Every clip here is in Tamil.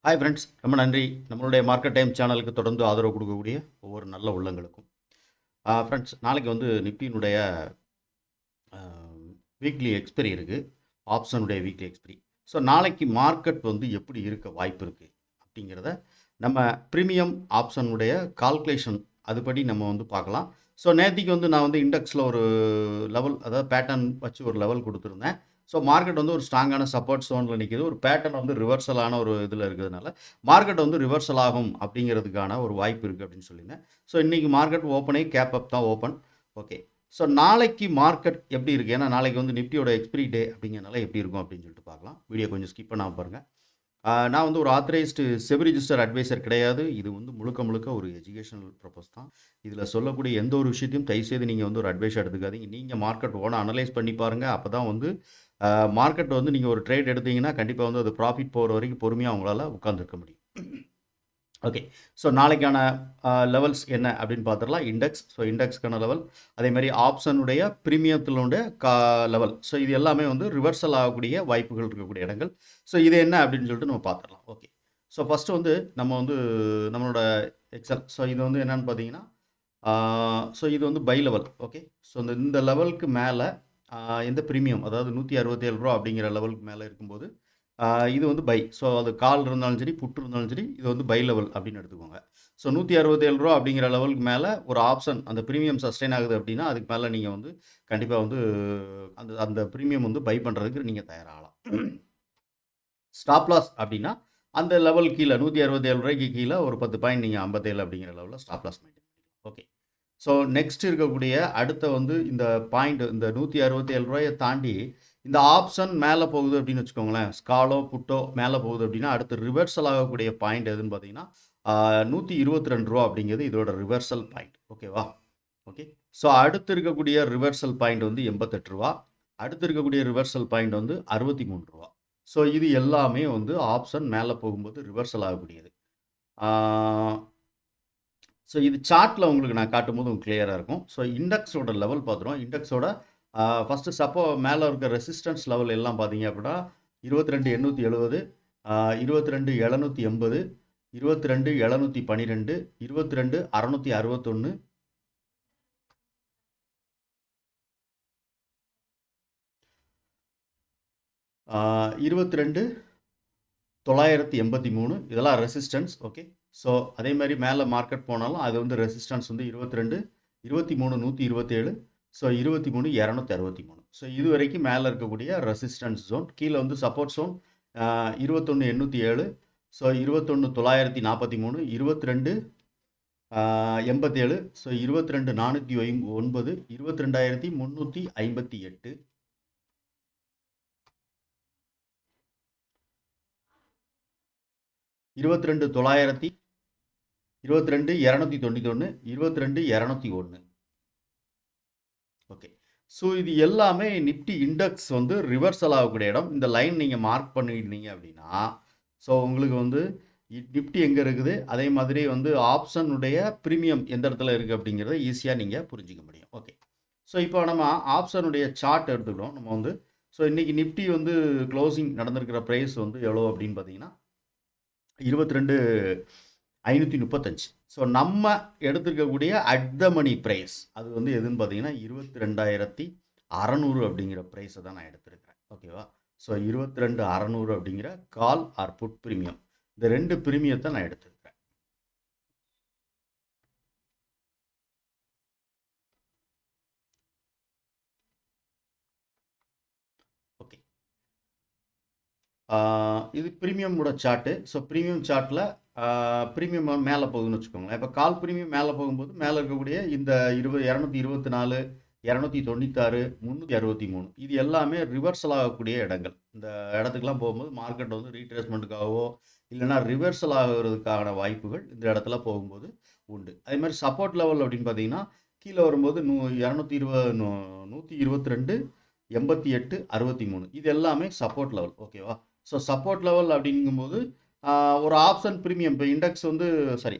ஹாய் ஃப்ரெண்ட்ஸ், ரொம்ப நன்றி. நம்மளுடைய மார்க்கெட் டைம் சேனலுக்கு தொடர்ந்து ஆதரவு கொடுக்கக்கூடிய ஒவ்வொரு நல்ல உள்ளங்களுக்கும். ஃப்ரெண்ட்ஸ், நாளைக்கு வந்து நிஃப்டியினுடைய வீக்லி எக்ஸ்பைரி இருக்குது. ஆப்ஷனுடைய வீக்லி எக்ஸ்பைரி. ஸோ நாளைக்கு மார்க்கெட் வந்து எப்படி இருக்க வாய்ப்பு இருக்குது அப்படிங்கிறத நம்ம ப்ரீமியம் ஆப்ஷனுடைய கால்குலேஷன் அதுபடி நம்ம வந்து பார்க்கலாம். ஸோ நேத்திக்கு வந்து நான் வந்து இண்டெக்ஸில் ஒரு லெவல், அதாவது பேட்டர்ன் வச்சு ஒரு லெவல் கொடுத்துருந்தேன். ஸோ மார்க்கெட் வந்து ஒரு ஸ்ட்ராங்கான சப்போர்ட் ஜோனில் நிற்கிது. ஒரு பேட்டர்ன் வந்து ரிவர்சலான ஒரு இதில் இருக்கிறதுனால மார்க்கெட் வந்து ரிவர்சல் ஆகும் அப்படிங்கிறதுக்கான ஒரு வாய்ப்பு இருக்குது அப்படின்னு சொல்லியிருந்தேன். ஸோ இன்றைக்கி மார்க்கெட் ஓப்பனே கேப் அப் தான் ஓப்பன். ஓகே. ஸோ நாளைக்கு மார்க்கெட் எப்படி இருக்குது, ஏன்னா நாளைக்கு வந்து நிஃப்டியோட எக்ஸ்பிரி டே அப்படிங்கிறனால எப்படி இருக்கும் அப்படின்னு சொல்லிட்டு பார்க்கலாம். வீடியோ கொஞ்சம் ஸ்கிப் பண்ணாமல் பாருங்கள். நான் வந்து ஒரு ஆத்தரைஸ்டு செபி ரிஜிஸ்டர் அட்வைசர் கிடையாது. இது வந்து முழுக்க முழுக்க ஒரு எஜுகேஷனல் பர்பஸ் தான். இதில் சொல்லக்கூடிய எந்த ஒரு விஷயத்தையும் தயவுசெய்து நீங்கள் வந்து ஒரு அட்வைஸ் எடுத்துக்காதீங்க. நீங்கள் மார்க்கெட் ஓனாக அனலைஸ் பண்ணி பாருங்கள். அப்போ தான் வந்து மார்க்கெட் வந்து நீங்கள் ஒரு ட்ரேட் எடுத்தீங்கன்னா கண்டிப்பாக வந்து அது ப்ராஃபிட் போகிற வரைக்கும் பொறுமையாக அவங்களால உட்காந்துருக்க முடியும். ஓகே. ஸோ நாளைக்கான லெவல்ஸ் என்ன அப்படின்னு பார்த்துடலாம். இண்டெக்ஸ், ஸோ இண்டெக்ஸ்க்கான லெவல், அதேமாதிரி ஆப்ஷனுடைய ப்ரீமியத்தினுடைய லெவல். ஸோ இது எல்லாமே வந்து ரிவர்சல் ஆகக்கூடிய வாய்ப்புகள் இருக்கக்கூடிய இடங்கள். ஸோ இது என்ன அப்படின்னு சொல்லிட்டு நம்ம பார்த்துடலாம். ஓகே. ஸோ ஃபஸ்ட்டு வந்து நம்ம வந்து நம்மளோட எக்ஸல், ஸோ இது வந்து என்னென்னு பார்த்தீங்கன்னா, ஸோ இது வந்து பை லெவல். ஓகே. ஸோ இந்த லெவலுக்கு மேலே எந்த ப்ரீமியம், அதாவது 167 ரூபா அப்படிங்கிற லெவலுக்கு மேலே இருக்கும்போது இது வந்து பை. ஸோ அது கால் இருந்தாலும் சரி, புட்டு இருந்தாலும் சரி, இது வந்து பை லெவல் அப்படின்னு எடுத்துக்கோங்க. ஸோ 167 ரூபா அப்படிங்கிற லெவலுக்கு மேலே ஒரு ஆப்ஷன் அந்த ப்ரீமியம் சஸ்டெயின் ஆகுது அப்படின்னா அதுக்கு மேலே நீங்கள் வந்து கண்டிப்பாக வந்து அந்த அந்த ப்ரீமியம் வந்து பை பண்ணுறதுக்கு நீங்கள் தயாராகலாம். ஸ்டாப் லாஸ் அப்படின்னா அந்த லெவல் கீழே 167 ரூபாய்க்கு கீழே ஒரு 10 பாயிண்ட் நீங்கள் 57 அப்படிங்கிற லெவலில் ஸ்டாப் லாஸ் மெயின்டைன் பண்ணிக்கலாம். ஓகே. ஸோ நெக்ஸ்ட் இருக்கக்கூடிய அடுத்த வந்து இந்த பாயிண்ட், இந்த 167 ரூபாயை தாண்டி இந்த ஆப்ஷன் மேலே போகுது அப்படின்னு வச்சுக்கோங்களேன், ஸ்காலோ புட்டோ மேலே போகுது அப்படின்னா அடுத்து ரிவர்சல் ஆகக்கூடிய பாயிண்ட் எதுன்னு பார்த்தீங்கன்னா 122 ரூபா அப்படிங்கிறது இதோட ரிவர்சல் பாயிண்ட். ஓகேவா? ஓகே. ஸோ அடுத்து இருக்கக்கூடிய ரிவர்சல் பாயிண்ட் வந்து 88 ரூபா. அடுத்து இருக்கக்கூடிய ரிவர்சல் பாயிண்ட் வந்து 63 ரூபா. ஸோ இது எல்லாமே வந்து ஆப்ஷன் மேலே போகும்போது ரிவர்சல் ஆகக்கூடியது. ஸோ இது சார்ட்டில் உங்களுக்கு நான் காட்டும்போது உங்களுக்கு கிளியராக இருக்கும். ஸோ இண்டெக்ஸோட லெவல் பார்த்துருவோம். இண்டெக்ஸோட ஃபஸ்ட்டு மேலே இருக்க ரெசிஸ்டன்ஸ் லெவல் எல்லாம் பார்த்தீங்க அப்படின்னா 22,870, 22,780, 22,712, 22,661, 22,983 இதெல்லாம் ரெசிஸ்டன்ஸ். ஓகே. ஸோ அதே மாதிரி மேலே மார்க்கெட் போனாலும் அது வந்து ரெசிஸ்டன்ஸ் வந்து 22, 23, 127, ஸோ 23, 263. ஸோ இது வரைக்கும் மேலே இருக்கக்கூடிய ரெசிஸ்டன்ஸ் ஜோன். கீழே வந்து support zone 21,807, so 21,943, 22,87, so 22,409, 22,358, 22,900, 22,291, 22,201. Okay. So இது எல்லாமே நிஃப்டி இண்டெக்ஸ் வந்து ரிவர்சல் ஆகக்கூடிய இடம். இந்த லைன் நீங்கள் மார்க் பண்ணியிருந்தீங்க அப்படின்னா ஸோ உங்களுக்கு வந்து நிஃப்டி எங்கே இருக்குது, அதே மாதிரி வந்து ஆப்ஷனுடைய ப்ரீமியம் எந்த இடத்துல இருக்குது அப்படிங்கிறத ஈஸியாக நீங்கள் புரிஞ்சிக்க முடியும். ஓகே. ஸோ இப்போ நம்ம ஆப்ஷனுடைய சார்ட் எடுத்துக்கிட்டோம். நம்ம வந்து ஸோ இன்றைக்கி நிஃப்டி வந்து க்ளோசிங் நடந்திருக்கிற ப்ரைஸ் வந்து எவ்வளோ அப்படின்னு பார்த்தீங்கன்னா 22,535. ஸோ நம்ம எடுத்துருக்கக்கூடிய அட் த மணி ப்ரைஸ் அது வந்து எதுன்னு பார்த்தீங்கன்னா 22,600 அப்படிங்கிற ப்ரைஸை தான் நான் எடுத்திருக்கிறேன். ஓகேவா? ஸோ 22,600 அப்படிங்கிற கால் ஆர் புட் ப்ரீமியம், இந்த ரெண்டு ப்ரீமியத்தை நான் எடுத்திருக்கிறேன். ஓகே. இது ப்ரீமியமோட சார்ட்டு. ஸோ ப்ரீமியம் சார்ட்டில் ப்ரீமியம் மேலே போகுதுன்னு வச்சுக்கோங்களேன். இப்போ கால் ப்ரீமியம் மேலே போகும்போது மேலே இருக்கக்கூடிய இந்த 224, 296, 363 இது எல்லாமே ரிவர்சல் ஆகக்கூடிய இடங்கள். இந்த இடத்துக்குலாம் போகும்போது மார்க்கெட் வந்து ரீட்ரேஸ்மெண்ட்டுக்காகவோ இல்லைனா ரிவர்சல் ஆகிறதுக்கான வாய்ப்புகள் இந்த இடத்துல போகும்போது உண்டு. அதே மாதிரி சப்போர்ட் லெவல் அப்படின்னு பார்த்தீங்கன்னா கீழே வரும்போது 122, 88, 63 இது எல்லாமே சப்போர்ட் லெவல். ஓகேவா? ஸோ சப்போர்ட் லெவல் அப்படிங்கும்போது ஒரு ஆப்ஷன் ப்ரீமியம், இப்போ இண்டெக்ஸ் வந்து சாரி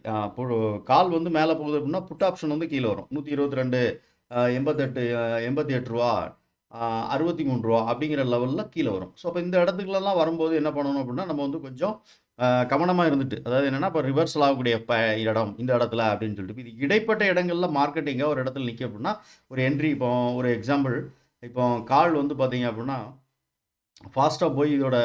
கால் வந்து மேலே போகுது அப்படின்னா புட் ஆப்ஷன் வந்து கீழே வரும். 122, 88, 88 ரூபா, ரூ. 63 அப்படிங்கிற லெவலில் கீழே வரும். ஸோ அப்போ இந்த இடத்துக்குலாம் வரும்போது என்ன பண்ணணும் அப்படின்னா நம்ம வந்து கொஞ்சம் கவனமாக இருந்துட்டு, அதாவது என்னென்னா இப்போ ரிவர்சல் ஆகக்கூடிய இடம் இந்த இடத்துல அப்படின்னு சொல்லிட்டு இது இடைப்பட்ட இடங்களில் மார்க்கெட்டிங்காக ஒரு இடத்துல நிற்க அப்படின்னா ஒரு என்ட்ரி. இப்போ ஒரு எக்ஸாம்பிள், இப்போ கால் வந்து பார்த்தீங்க அப்படின்னா ஃபாஸ்ட்டாக போய் இதோட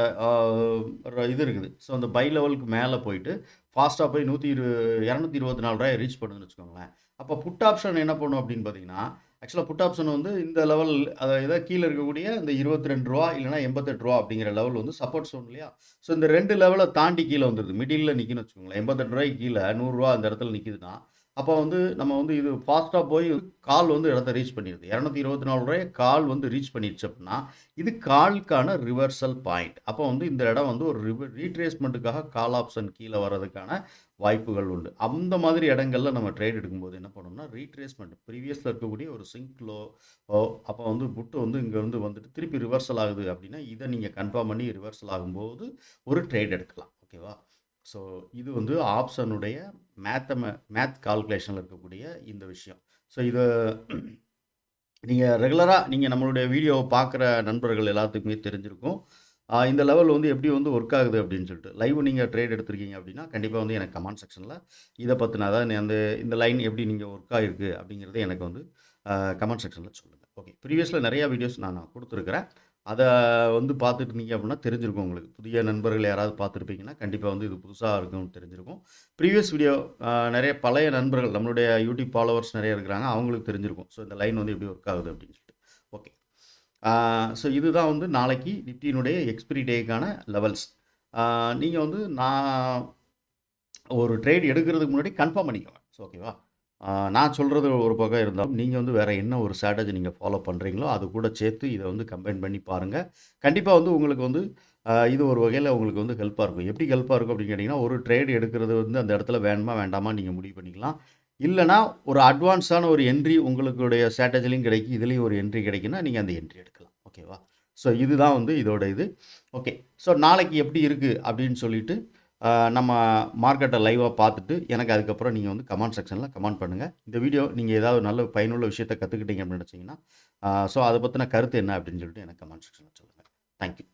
இது இருக்குது. ஸோ அந்த பை லெவலுக்கு மேலே போயிட்டு ஃபாஸ்ட்டாக போய் 224 ரீச் பண்ணுதுன்னு வச்சுக்கோங்களேன். அப்போ புட் ஆப்ஷன் என்ன பண்ணும் அப்படின்னு பார்த்தீங்கன்னா, ஆக்சுவலாக புட் ஆப்ஷன் வந்து இந்த லெவல் அதாவது கீழே இருக்கக்கூடிய இந்த ரூ. 22 இல்லைனா ரூ. 88 அப்படிங்கிற லெவல் வந்து சப்போர்ட் ஜோன் இல்லையா? ஸோ இந்த 2 லெவலை தாண்டி கீழே வந்துடுது. மிடில் நிற்குன்னு வச்சுக்கோங்களேன். ரூ. 88 கீழே ரூ. 100 அந்த இடத்துல நிற்கிதுன்னா, அப்போ வந்து நம்ம வந்து இது ஃபாஸ்ட்டாக போய் கால் வந்து இடத்த ரீச் பண்ணிடுது. ரூ. 224 கால் வந்து ரீச் பண்ணிடுச்சு அப்படின்னா இது காலுக்கான ரிவர்சல் பாயிண்ட். அப்போ வந்து இந்த இடம் வந்து ஒரு ரீட்ரேஸ்மெண்ட்டுக்காக கால் ஆப்ஷன் கீழே வர்றதுக்கான வாய்ப்புகள் உண்டு. அந்த மாதிரி இடங்கள்ல நம்ம ட்ரேட் எடுக்கும்போது என்ன பண்ணணும்னா ரீட்ரேஸ்மெண்ட் ப்ரீவியஸில் இருக்கக்கூடிய ஒரு சிங்க் லோ அப்போ வந்து புட்டு வந்து இங்கே வந்துட்டு திருப்பி ரிவர்சல் ஆகுது அப்படின்னா இதை நீங்கள் கன்ஃபார்ம் பண்ணி ரிவர்சல் ஆகும்போது ஒரு ட்ரேட் எடுக்கலாம். ஓகேவா? ஸோ இது வந்து ஆப்ஷனுடைய மேத் கால்குலேஷனில் இருக்கக்கூடிய இந்த விஷயம். ஸோ இதை நீங்கள் ரெகுலராக நீங்கள் நம்மளுடைய வீடியோவை பார்க்குற நண்பர்கள் எல்லாத்துக்குமே தெரிஞ்சிருக்கும். இந்த லெவல் வந்து எப்படி வந்து ஒர்க் ஆகுது அப்படின்னு சொல்லிட்டு. லைவ் நீங்கள் ட்ரேட் எடுத்திருக்கீங்க அப்படின்னா கண்டிப்பாக வந்து எனக்கு கமெண்ட் செக்ஷனில் இதை பற்றின அதாவது இந்த லைன் எப்படி நீங்கள் ஒர்க் ஆகிருக்கு அப்படிங்கிறத எனக்கு வந்து கமெண்ட் செக்ஷனில் சொல்லுங்கள். ஓகே, ப்ரீவியஸில் நிறையா வீடியோஸ் நான் கொடுத்துருக்குறேன். அதை வந்து பார்த்துட்டு இருந்தீங்க அப்படின்னா தெரிஞ்சிருக்கும் உங்களுக்கு. புதிய நண்பர்கள் யாராவது பார்த்துருப்பீங்கன்னா கண்டிப்பாக வந்து இது புதுசாக இருக்கும்னு தெரிஞ்சிருக்கும். ப்ரீவியஸ் வீடியோ நிறைய பழைய நண்பர்கள் நம்மளுடைய யூடியூப் ஃபாலோவர்ஸ் நிறைய இருக்கிறாங்க, அவங்களுக்கு தெரிஞ்சிருக்கும். ஸோ இந்த லைன் வந்து எப்படி ஒர்க் ஆகுது அப்படின்னு சொல்லிட்டு. ஓகே, ஸோ இதுதான் வந்து நாளைக்கு நிஃப்டியினுடைய எக்ஸ்பிரி டேக்கான லெவல்ஸ். நீங்கள் வந்து நான் ஒரு ட்ரேட் எடுக்கிறதுக்கு முன்னாடி கன்ஃபார்ம் பண்ணிக்கோங்க. ஸோ ஓகேவா? நான் சொல்கிறது ஒரு பக்கம் இருந்தாலும் நீங்கள் வந்து வேறு என்ன ஒரு ஸ்ட்ராட்டஜி நீங்கள் ஃபாலோ பண்ணுறீங்களோ அது கூட சேர்த்து இதை வந்து கம்பைன் பண்ணி பாருங்கள். கண்டிப்பாக வந்து உங்களுக்கு வந்து இது ஒரு வகையில் உங்களுக்கு வந்து ஹெல்ப்பாக இருக்கும். எப்படி ஹெல்ப்பாக இருக்கும் அப்படின்னு கேட்டிங்கன்னா, ஒரு ட்ரேட் எடுக்கிறது வந்து அந்த இடத்துல வேணுமா வேண்டாமா நீங்கள் முடிவு பண்ணிக்கலாம். இல்லைனா ஒரு அட்வான்ஸான ஒரு என்ட்ரி உங்களுடைய ஸ்ட்ராட்டஜிலையும் கிடைக்கும், இதுலேயும் ஒரு என்ட்ரி கிடைக்குன்னா நீங்கள் அந்த என்ட்ரி எடுக்கலாம். ஓகேவா? ஸோ இதுதான் வந்து இதோட இது. ஓகே, ஸோ நாளைக்கு எப்படி இருக்குது அப்படின்னு சொல்லிட்டு நம்ம மார்க்கெட்டை லைவாக பார்த்துட்டு எனக்கு அதுக்கப்புறம் நீங்கள் வந்து கமெண்ட் செக்ஷனில் கமெண்ட் பண்ணுங்கள். இந்த வீடியோ நீங்கள் ஏதாவது நல்ல பயனுள்ள விஷயத்தை கற்றுக்கிட்டீங்க அப்படின்னு நினச்சிங்கன்னா ஸோ அதை பற்றின கருத்து என்ன அப்படின்னு சொல்லிட்டு எனக்கு கமெண்ட் செக்ஷனில் சொல்லுங்கள். தேங்க்யூ.